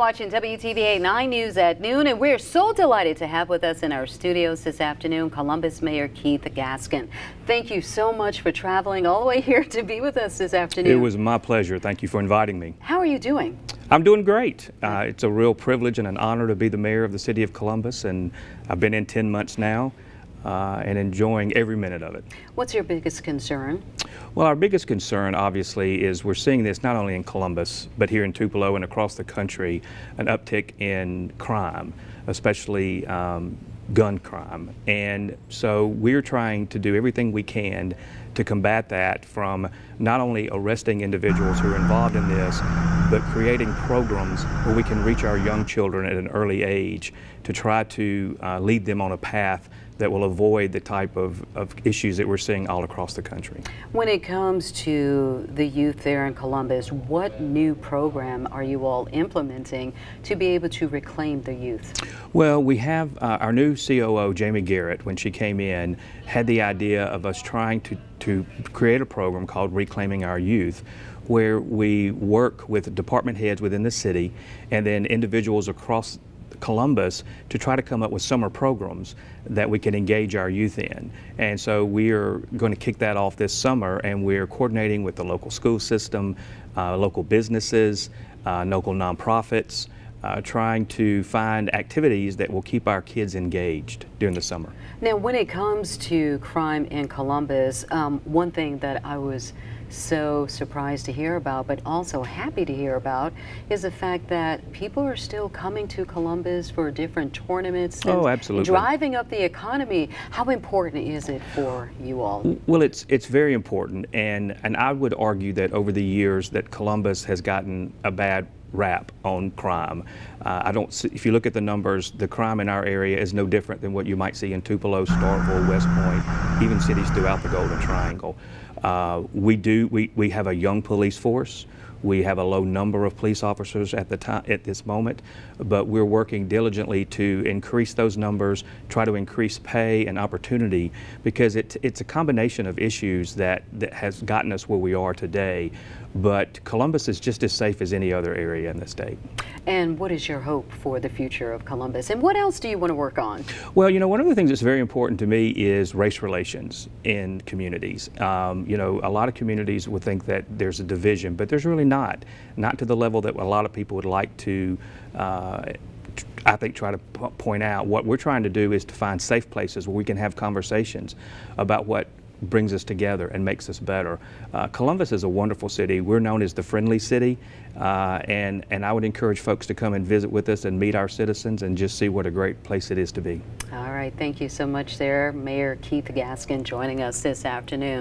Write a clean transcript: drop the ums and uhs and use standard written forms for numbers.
Watching WTVA 9 News at noon, and we're so delighted to have with us in our studios this afternoon Columbus Mayor Keith Gaskin. Thank you so much for traveling all the way here to be with us this afternoon. It was my pleasure. Thank you for inviting me. How are you doing? I'm doing great. It's a real privilege and an honor to be the mayor of the city of Columbus, and I've been in 10 months now and enjoying every minute of it. What's your biggest concern? Well, our biggest concern, obviously, is we're seeing this not only in Columbus, but here in Tupelo and across the country, an uptick in crime, especially gun crime. And so we're trying to do everything we can to combat that, from not only arresting individuals who are involved in this, but creating programs where we can reach our young children at an early age to try to lead them on a path that will avoid the type of issues that we're seeing all across the country. When it comes to the youth there in Columbus, what new program are you all implementing to be able to reclaim the youth? Well, we have our new COO, Jamie Garrett, when she came in, had the idea of us trying to create a program called Reclaiming Our Youth, where we work with department heads within the city and then individuals across Columbus to try to come up with summer programs that we can engage our youth in. And so we are going to kick that off this summer, and we're coordinating with the local school system, local businesses, local nonprofits, trying to find activities that will keep our kids engaged during the summer. Now, when it comes to crime in Columbus, one thing that I was so surprised to hear about, but also happy to hear about, is the fact that people are still coming to Columbus for different tournaments and absolutely, driving up the economy. How important is it for you all? Well, it's very important, and I would argue that over the years that Columbus has gotten a bad rap on crime. If you look at the numbers, the crime in our area is no different than what you might see in Tupelo, Starkville, West Point, even cities throughout the Golden Triangle. We have a young police force. We have a low number of police officers at this moment, but we're working diligently to increase those numbers, try to increase pay and opportunity, because it's a combination of issues that has gotten us where we are today. But Columbus is just as safe as any other area in the state. And what is your hope for the future of Columbus? And what else do you want to work on? Well, you know, one of the things that's very important to me is race relations in communities. You know, a lot of communities would think that there's a division, but there's really not to the level that a lot of people would like to I think try to point out. What we're trying to do is to find safe places where we can have conversations about what brings us together and makes us better. Columbus is a wonderful city. We're known as the friendly city, and I would encourage folks to come and visit with us and meet our citizens and just see what a great place it is to be. All right, thank you so much there, Mayor Keith Gaskin, joining us this afternoon.